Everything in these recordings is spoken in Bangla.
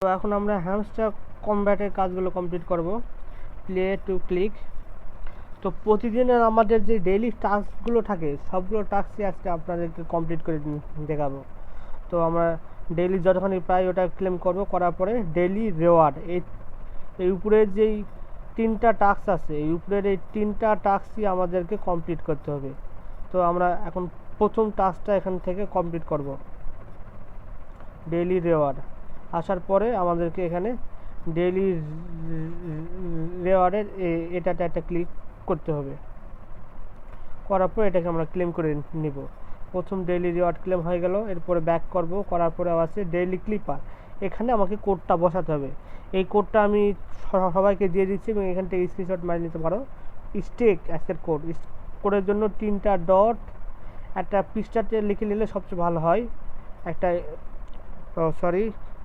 তো এখন আমরা হ্যামস্টার কমব্যাটের কাজগুলো কমপ্লিট করব। Play to click. তো প্রতিদিনের আমাদের যে ডেইলি টাস্কগুলো থাকে সবগুলো টাস্কই আজকে আপনাদেরকে কমপ্লিট করে দেখাবো। তো আমরা ডেইলি যতখানি পাই ওটা ক্লেম করব, করার পরে ডেইলি রেওয়ার্ড এই উপরের যেই 3টা টাস্ক আছে, এই উপরের এই 3টা টাস্কই আমাদেরকে কমপ্লিট করতে হবে। তো আমরা এখন প্রথম টাস্কটা এখান থেকে কমপ্লিট করব, ডেইলি রেওয়ার্ড। আসার পরে আমাদেরকে এখানে ডেইলি রেওয়ার্ডের এটাতে একটা ক্লিক করতে হবে। করার পর এটাকে আমরা ক্লেম করে নিব। প্রথম ডেইলি রিওয়ার্ড ক্লেম হয়ে গেল। এরপরে ব্যাক করব, করার পরে আছে ডেইলি ক্লিপার। এখানে আমাকে কোডটা বসাতে হবে। এই কোডটা আমি সবাইকে দিয়ে দিচ্ছি এবং এখান থেকে স্ক্রিনশট মারি নিতে পারো। স্টেক অ্যাসেট কোড, কোডের জন্য 3টা ডট একটা পৃষ্ঠাতে লিখে নিলে সবচেয়ে ভালো হয়। একটা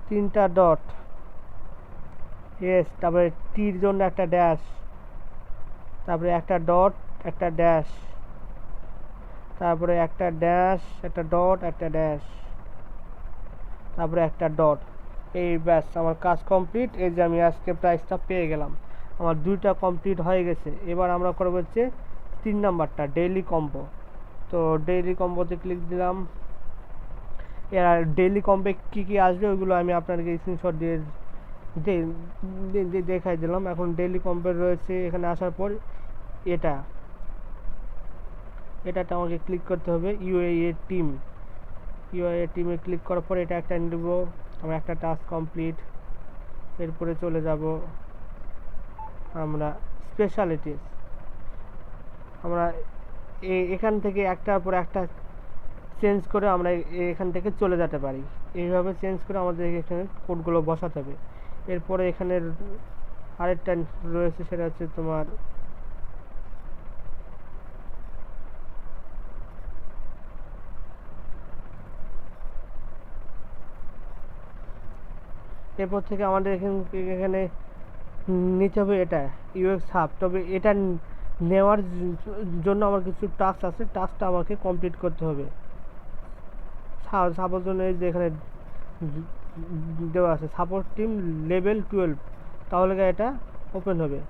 3টা ডট, এস, তারপরে টির জন্য একটা ড্যাশ, তারপরে একটা ডট, একটা ড্যাশ, তারপরে একটা ড্যাশ, একটা ডট, একটা ড্যাশ, তারপরে একটা ডট। এই ব্যাস আমার কাজ কমপ্লিট। এই যে আমি আজকে প্রাইসটা পেয়ে গেলাম, আমার 2টা কমপ্লিট হয়ে গেছে। এবার আমরা করবো হচ্ছে 3 নাম্বারটা, ডেইলি কম্বো। তো ডেইলি কম্বোতে ক্লিক দিলাম। এর ডেইলি কম্বে কী কী আসবে ওইগুলো আমি আপনাদেরকে স্ক্রিনশট দিয়ে দেখাই দিলাম। এখন ডেইলি কম্বে রয়েছে। এখানে আসার পর এটাতে আমাকে ক্লিক করতে হবে। ইউএএ টিমে ক্লিক করার পর এটা একটা নেব। আমরা একটা টাস্ক কমপ্লিট। এরপরে চলে যাব আমরা স্পেশালিটিস। আমরা এখান থেকে একটার পর একটা চেঞ্জ করে আমরা এখান থেকে চলে যেতে পারি। এইভাবে চেঞ্জ করে আমাদের এখানে কোডগুলো বসাতে হবে। এরপরে এখানে আরেকটা রয়েছে, সেটা হচ্ছে তোমার এরপর থেকে আমাদের এখানে নিতে হবে এটা ইউএক্স হাব। তবে এটা নেওয়ার জন্য আমার কিছু টাস্ক আছে, টাস্কটা আমাকে কমপ্লিট করতে হবে। সাপোজ জন্য এই যে এখানে দেওয়া আছে সাপোর্ট টিম লেভেল 12, তাহলে এটা ওপেন হবে।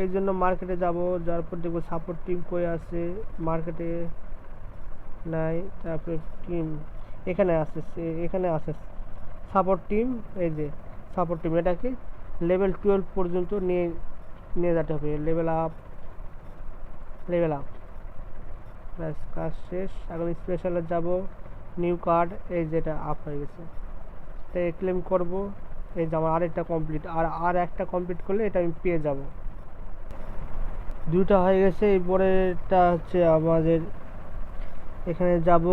এই জন্য মার্কেটে যাব, যাওয়ার পর দেখবো সাপোর্ট টিম কই আছে, মার্কেটে নাই। তারপরে টিম এখানে আছে সাপোর্ট টিম। এই যে সাপোর্ট টিম, এটাকে লেভেল 12 পর্যন্ত নিয়ে যেতে হবে। লেভেল আপ ব্যাস, কাজ শেষ। এখন স্পেশালে যাব, নিউ কার্ড, এই যেটা আপ হয়ে গেছে, এটা ক্লেম করব। এই যে আমার আরেকটা কমপ্লিট, আর একটা কমপ্লিট করলে এটা আমি পেয়ে যাব। 2টা হয়ে গেছে। এরপরেটা হচ্ছে আমাদের এখানে যাব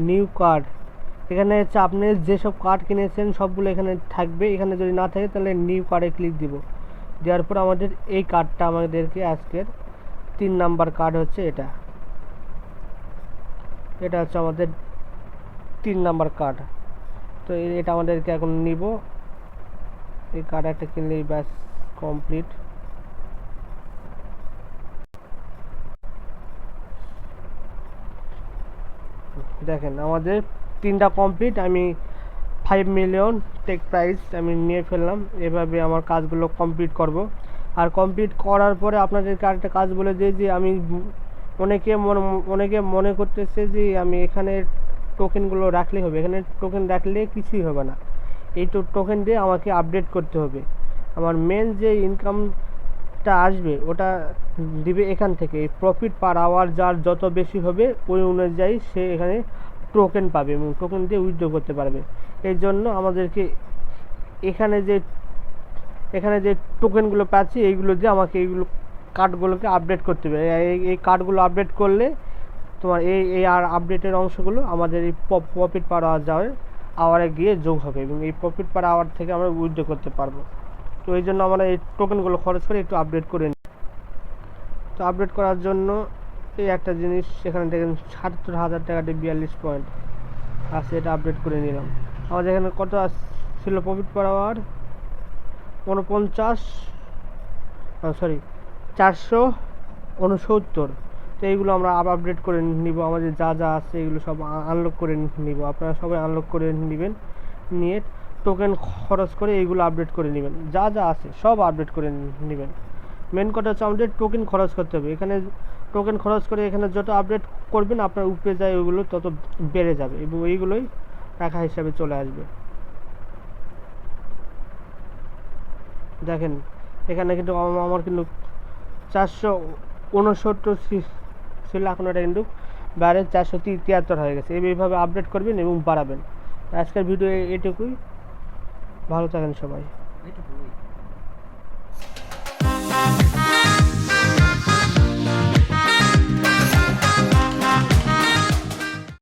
নিউ কার্ড। এখানে হচ্ছে আপনি যেসব কার্ড কিনেছেন সবগুলো এখানে থাকবে। এখানে যদি না থাকে তাহলে নিউ কার্ডে ক্লিক দিব। দেওয়ার পর আমাদের এই কার্ডটা আমাদেরকে আজকের 3 নাম্বার কার্ড হচ্ছে এটা হচ্ছে আমাদের 3 নাম্বার কার্ড। তো এটা আমাদেরকে এখন নিব। এই কার্ড একটা কিনলেই ব্যাস কমপ্লিট। দেখেন আমাদের 3টা কমপ্লিট। আমি 5 মিলিয়ন টেক প্রাইস আমি নিয়ে ফেললাম। এভাবে আমার কাজগুলো কমপ্লিট করব। আর কমপ্লিট করার পরে আপনাদেরকে আরেকটা কাজ বলে দিই যে আমি অনেকে মনে করতেছে যে আমি এখানে টোকেনগুলো রাখলেই হবে। এখানে টোকেন রাখলে কিছুই হবে না। এই টোকেন দিয়ে আমাকে আপডেট করতে হবে। আমার মেন যে ইনকামটা আসবে ওটা দিবে এখান থেকে। প্রফিট পার আওয়ার যার যত বেশি হবে ওই অনুযায়ী সে এখানে টোকেন পাবে এবং টোকেন দিয়ে উইথড্র করতে পারবে। এই জন্য আমাদেরকে এখানে যে টোকেনগুলো পাচ্ছি এইগুলো দিয়ে আমাকে এইগুলো কার্ডগুলোকে আপডেট করতে হবে। এই কার্ডগুলো আপডেট করলে তোমার এই আর আপডেটের অংশগুলো আমাদের এই প্রফিট পার আওয়ারে গিয়ে যোগ হবে এবং এই প্রফিট পার আওয়ার থেকে আমরা উইথড্র করতে পারবো। তো এই জন্য আমরা এই টোকেনগুলো খরচ করে একটু আপডেট করে নিই। তো আপডেট করার জন্য এই একটা জিনিস এখানে দেখেন ৭৭,০০০ টাকাতে ৪২ পয়েন্ট আছে, এটা আপডেট করে নিলাম। আমাদের এখানে কত ছিল প্রফিট পার আওয়ার 469। তো এইগুলো আমরা আপডেট করে নিব। আমাদের যা আছে এগুলো সব আনলক করে নিব। আপনারা সবাই আনলক করে নেবেন। নিয়ে টোকেন খরচ করে এইগুলো আপডেট করে নেবেন, যা যা আছে সব আপডেট করে নেবেন। মেন কথা হচ্ছে আমাদের টোকেন খরচ করতে হবে। এখানে টোকেন খরচ করে এখানে যত আপডেট করবেন আপনার উপরে যায় ওইগুলো তত বেড়ে যাবে এবং এইগুলোই টাকা হিসাবে চলে আসবে। দেখেন এখানে কিন্তু আমার কিন্তু 469 ছিল, এখন এটা কিন্তু বাইরে 473 হয়ে গেছে। এইভাবে আপডেট করবেন এবং বাড়াবেন। আজকের ভিডিও এটুকুই, ভালো থাকেন সবাই।